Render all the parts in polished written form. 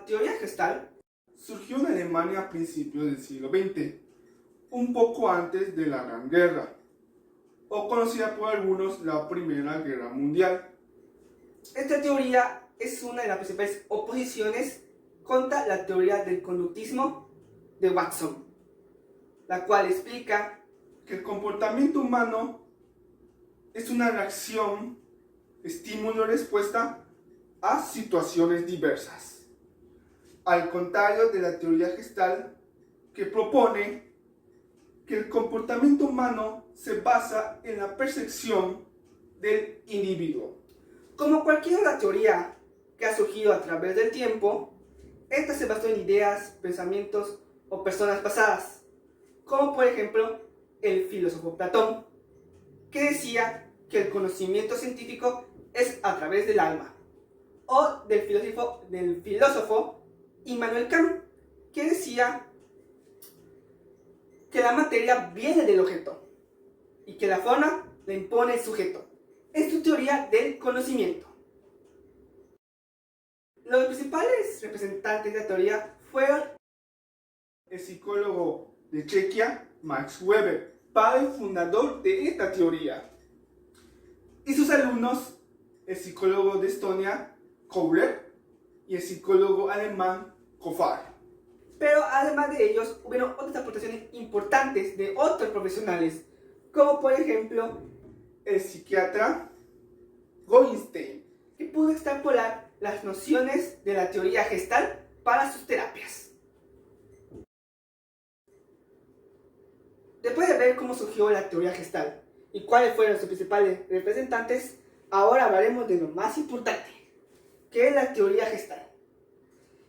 teoría Gestalt Surgió en Alemania a principios del siglo XX, un poco antes de la Gran Guerra, o conocida por algunos la Primera Guerra Mundial. Esta teoría es una de las principales oposiciones contra la teoría del conductismo de Watson, la cual explica que el comportamiento humano es una reacción, estímulo-respuesta a situaciones diversas. Al contrario de la teoría Gestalt, que propone que el comportamiento humano se basa en la percepción del individuo. Como cualquier otra teoría que ha surgido a través del tiempo, esta se basó en ideas, pensamientos o personas pasadas, como por ejemplo el filósofo Platón, que decía que el conocimiento científico es a través del alma, o del filósofo Immanuel Kant, que decía que la materia viene del objeto y que la forma la impone el sujeto. Es su teoría del conocimiento. Los principales representantes de la teoría fueron el psicólogo de Chequia, Max Weber, padre y fundador de esta teoría, y sus alumnos, el psicólogo de Estonia, Kohler, y el psicólogo alemán, Kofar. Pero además de ellos, hubieron otras aportaciones importantes de otros profesionales, como por ejemplo el psiquiatra Goldstein, que pudo extrapolar las nociones de la teoría Gestalt para sus terapias. Después de ver cómo surgió la teoría Gestalt y cuáles fueron sus principales representantes, ahora hablaremos de lo más importante, que es la teoría Gestalt.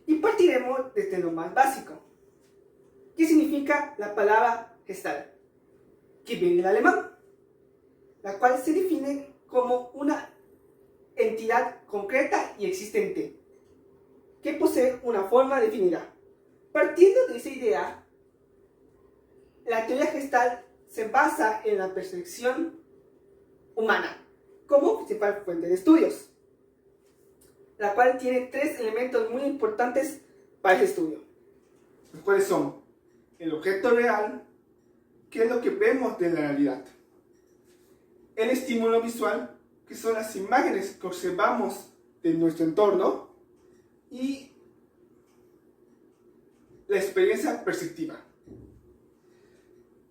Y partiremos desde lo más básico. ¿Qué significa la palabra Gestalt? Que viene del alemán, la cual se define como una entidad concreta y existente, que posee una forma definida. Partiendo de esa idea, la teoría Gestalt se basa en la percepción humana como principal fuente de estudios, la cual tiene tres elementos muy importantes para ese estudio. Los cuales son el objeto real, que es lo que vemos de la realidad, el estímulo visual, que son las imágenes que observamos de nuestro entorno, y la experiencia perceptiva.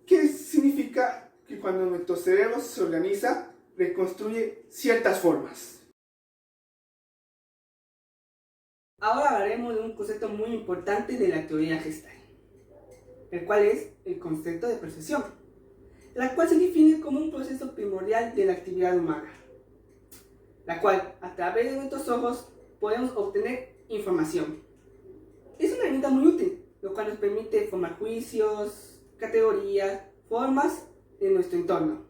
¿Qué significa? Que cuando nuestro cerebro se organiza, reconstruye ciertas formas. Ahora hablaremos de un concepto muy importante de la teoría Gestalt, el cual es el concepto de percepción, la cual se define como un proceso primordial de la actividad humana, la cual a través de nuestros ojos podemos obtener información. Es una herramienta muy útil, lo cual nos permite formar juicios, categorías, formas de nuestro entorno.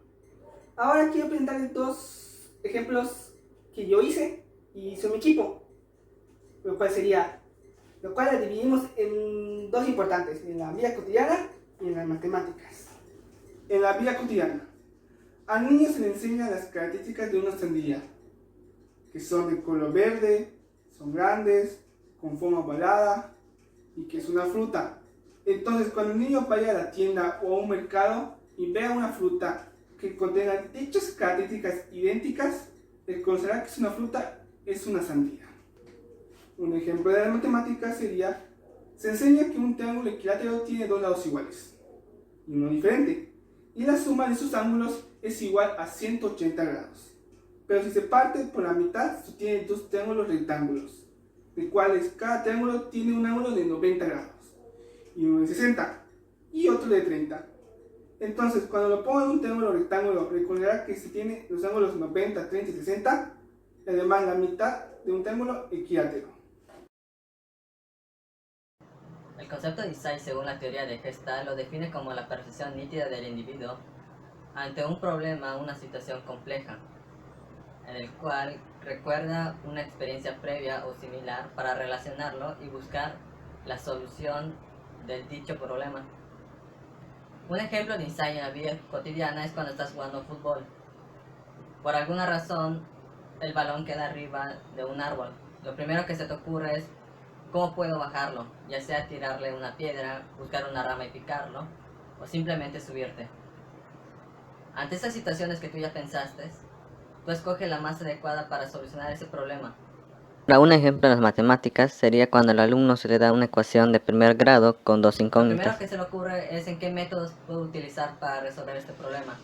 Ahora quiero presentarles dos ejemplos que yo hice y hizo mi equipo, lo cual la dividimos en dos importantes, en la vida cotidiana y en las matemáticas. En la vida cotidiana, al niño se le enseñan las características de una sandía, que son de color verde, son grandes, con forma ovalada y que es una fruta. Entonces, cuando el niño vaya a la tienda o a un mercado y vea una fruta que contenga dichas características idénticas, reconocerá que es una fruta, es una sandía. Un ejemplo de la matemática sería, se enseña que un triángulo equilátero tiene dos lados iguales y uno diferente, y la suma de sus ángulos es igual a 180 grados. Pero si se parte por la mitad, se tiene dos triángulos rectángulos, de cuales cada triángulo tiene un ángulo de 90 grados, y uno de 60 y otro de 30. Entonces, cuando lo pongo en un triángulo rectángulo, recordará que se tiene los ángulos 90, 30 y 60, y además la mitad de un triángulo equilátero. El concepto de insight, según la teoría de Gestalt, lo define como la percepción nítida del individuo ante un problema o una situación compleja, en el cual recuerda una experiencia previa o similar para relacionarlo y buscar la solución del dicho problema. Un ejemplo de insight en la vida cotidiana es cuando estás jugando fútbol. Por alguna razón, el balón queda arriba de un árbol. Lo primero que se te ocurre es ¿Cómo puedo bajarlo? Ya sea tirarle una piedra, buscar una rama y picarlo, o simplemente subirte. Ante estas situaciones que tú ya pensaste, tú escoges la más adecuada para solucionar ese problema. Para un ejemplo en las matemáticas sería cuando al alumno se le da una ecuación de primer grado con dos incógnitas. Lo primero que se le ocurre es en qué métodos puedo utilizar para resolver este problema.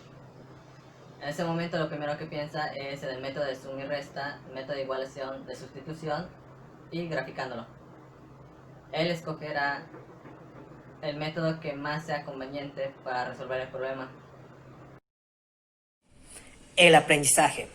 En ese momento lo primero que piensa es en el método de suma y resta, el método de igualación, de sustitución y graficándolo. Él escogerá el método que más sea conveniente para resolver el problema. El aprendizaje.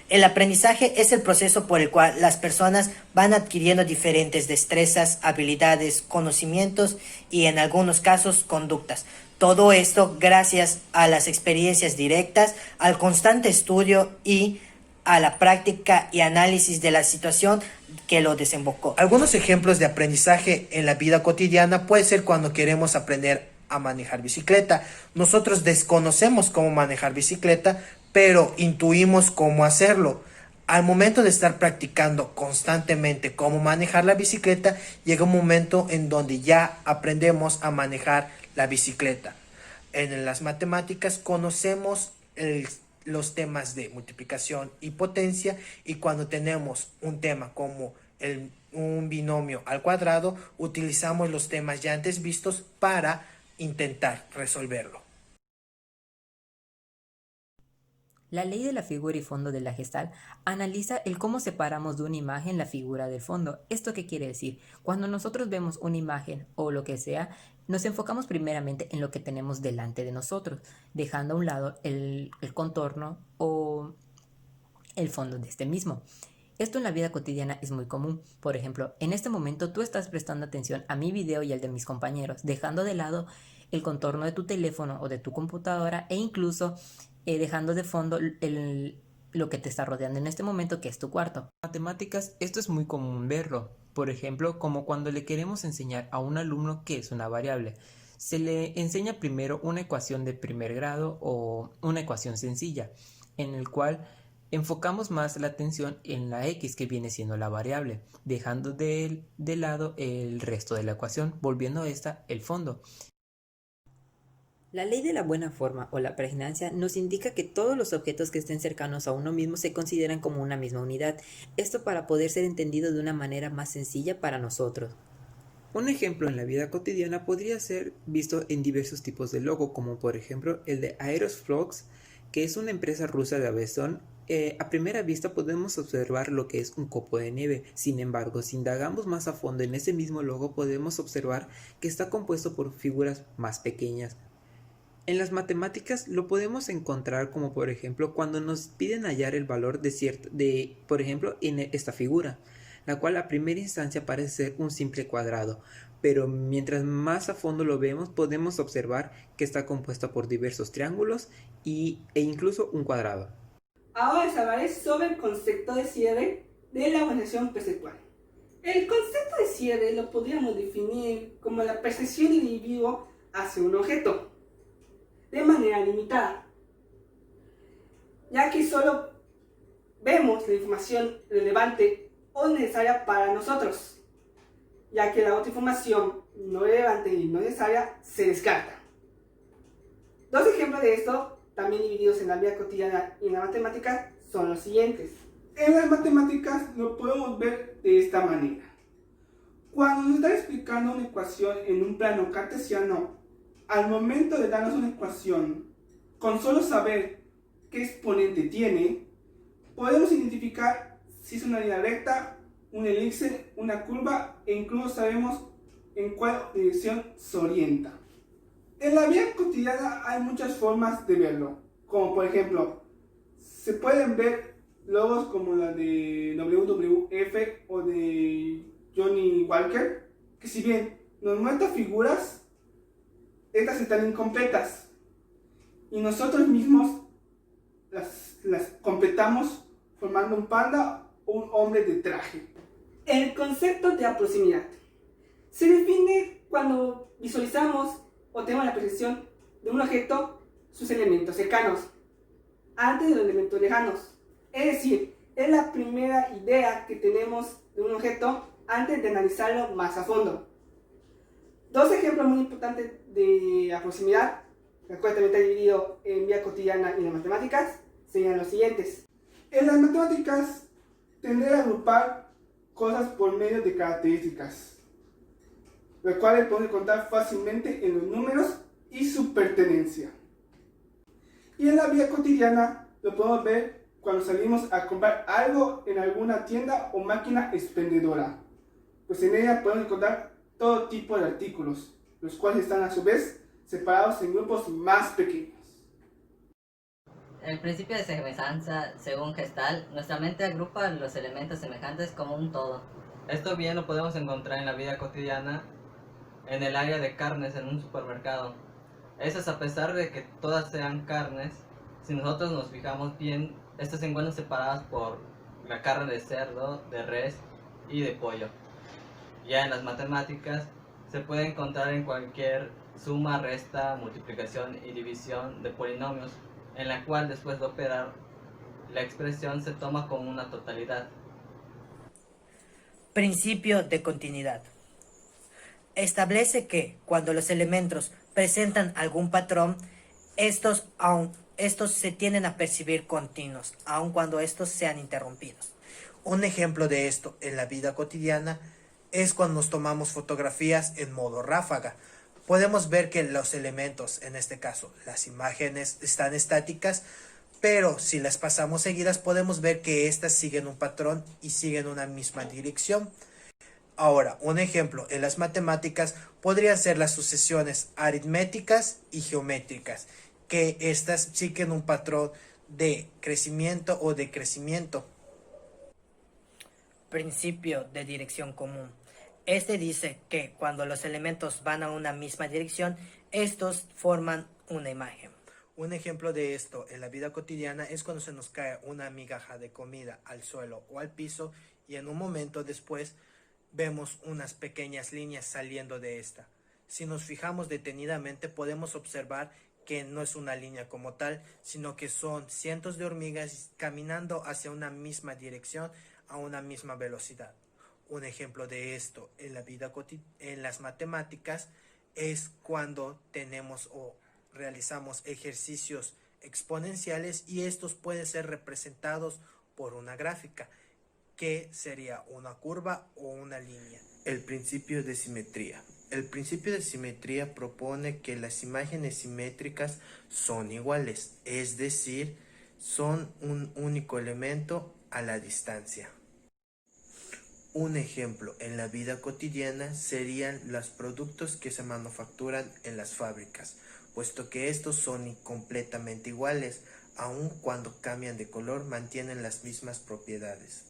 El aprendizaje es el proceso por el cual las personas van adquiriendo diferentes destrezas, habilidades, conocimientos y en algunos casos conductas. Todo esto gracias a las experiencias directas, al constante estudio y a la práctica y análisis de la situación que lo desembocó. Algunos ejemplos de aprendizaje en la vida cotidiana puede ser cuando queremos aprender a manejar bicicleta. Nosotros desconocemos cómo manejar bicicleta, pero intuimos cómo hacerlo. Al momento de estar practicando constantemente cómo manejar la bicicleta, llega un momento en donde ya aprendemos a manejar la bicicleta. En las matemáticas conocemos los temas de multiplicación y potencia, y cuando tenemos un tema como un binomio al cuadrado, utilizamos los temas ya antes vistos para intentar resolverlo. La ley de la figura y fondo de la Gestalt analiza el cómo separamos de una imagen la figura del fondo. ¿Esto qué quiere decir? Cuando nosotros vemos una imagen o lo que sea, nos enfocamos primeramente en lo que tenemos delante de nosotros, dejando a un lado el contorno o el fondo de este mismo. Esto en la vida cotidiana es muy común. Por ejemplo, en este momento tú estás prestando atención a mi video y al de mis compañeros, dejando de lado el contorno de tu teléfono o de tu computadora e incluso dejando de fondo lo que te está rodeando en este momento, que es tu cuarto. En matemáticas esto es muy común verlo, por ejemplo, como cuando le queremos enseñar a un alumno qué es una variable. Se le enseña primero una ecuación de primer grado o una ecuación sencilla, en el cual enfocamos más la atención en la x, que viene siendo la variable, dejando de lado el resto de la ecuación, volviendo a esta el fondo. La ley de la buena forma o la pregnancia nos indica que todos los objetos que estén cercanos a uno mismo se consideran como una misma unidad, esto para poder ser entendido de una manera más sencilla para nosotros. Un ejemplo en la vida cotidiana podría ser visto en diversos tipos de logo, como por ejemplo el de Aerosflot, que es una empresa rusa de aviación. A primera vista podemos observar lo que es un copo de nieve. Sin embargo, si indagamos más a fondo en ese mismo logo, podemos observar que está compuesto por figuras más pequeñas. En las matemáticas lo podemos encontrar como por ejemplo cuando nos piden hallar el valor por ejemplo en esta figura, la cual a primera instancia parece ser un simple cuadrado, pero mientras más a fondo lo vemos podemos observar que está compuesta por diversos triángulos e incluso un cuadrado. Ahora les hablaré sobre el concepto de cierre de la organización perceptual. El concepto de cierre lo podríamos definir como la percepción del individuo hacia un objeto de manera limitada, ya que solo vemos la información relevante o necesaria para nosotros, ya que la otra información no relevante y no necesaria se descarta. Dos ejemplos de esto, también divididos en la vida cotidiana y en la matemática, son los siguientes. En las matemáticas lo podemos ver de esta manera. Cuando nos está explicando una ecuación en un plano cartesiano, al momento de darnos una ecuación, con solo saber qué exponente tiene, podemos identificar si es una línea recta, un elipse, una curva e incluso sabemos en cuál dirección se orienta. En la vida cotidiana hay muchas formas de verlo, como por ejemplo, se pueden ver logos como la de WWF o de Johnny Walker, que si bien nos muestra figuras, estas están incompletas y nosotros mismos las completamos formando un panda o un hombre de traje. El concepto de la proximidad se define cuando visualizamos o tenemos la percepción de un objeto, sus elementos cercanos, antes de los elementos lejanos. Es decir, es la primera idea que tenemos de un objeto antes de analizarlo más a fondo. Dos ejemplos muy importantes de la proximidad, el cual también está dividido en vida cotidiana y en las matemáticas, serían los siguientes. En las matemáticas tendré a agrupar cosas por medio de características, las cuales podemos encontrar fácilmente en los números y su pertenencia. Y en la vida cotidiana lo podemos ver cuando salimos a comprar algo en alguna tienda o máquina expendedora, pues en ella podemos encontrar todo tipo de artículos, los cuales están a su vez separados en grupos más pequeños. El principio de semejanza, según Gestalt, nuestra mente agrupa los elementos semejantes como un todo. Esto bien lo podemos encontrar en la vida cotidiana, en el área de carnes en un supermercado. Eso es a pesar de que todas sean carnes, si nosotros nos fijamos bien, estas se encuentran separadas por la carne de cerdo, de res y de pollo. Ya en las matemáticas se puede encontrar en cualquier suma, resta, multiplicación y división de polinomios, en la cual después de operar la expresión se toma como una totalidad. Principio de continuidad. Establece que cuando los elementos presentan algún patrón, estos se tienden a percibir continuos, aun cuando estos sean interrumpidos. Un ejemplo de esto en la vida cotidiana es cuando nos tomamos fotografías en modo ráfaga. Podemos ver que los elementos, en este caso las imágenes, están estáticas, pero si las pasamos seguidas podemos ver que estas siguen un patrón y siguen una misma dirección. Ahora, un ejemplo en las matemáticas podrían ser las sucesiones aritméticas y geométricas, que estas siguen un patrón de crecimiento o decrecimiento. Principio de dirección común. Este dice que cuando los elementos van a una misma dirección, estos forman una imagen. Un ejemplo de esto en la vida cotidiana es cuando se nos cae una migaja de comida al suelo o al piso y en un momento después vemos unas pequeñas líneas saliendo de esta. Si nos fijamos detenidamente podemos observar que no es una línea como tal, sino que son cientos de hormigas caminando hacia una misma dirección a una misma velocidad. Un ejemplo de esto en la vida en las matemáticas es cuando tenemos o realizamos ejercicios exponenciales y estos pueden ser representados por una gráfica, que sería una curva o una línea. El principio de simetría. El principio de simetría propone que las imágenes simétricas son iguales, es decir, son un único elemento a la distancia. Un ejemplo en la vida cotidiana serían los productos que se manufacturan en las fábricas, puesto que estos son completamente iguales, aun cuando cambian de color mantienen las mismas propiedades.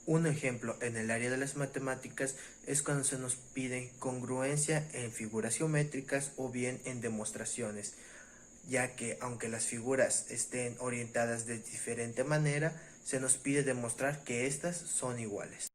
Un ejemplo en el área de las matemáticas es cuando se nos pide congruencia en figuras geométricas o bien en demostraciones, ya que aunque las figuras estén orientadas de diferente manera, se nos pide demostrar que estas son iguales.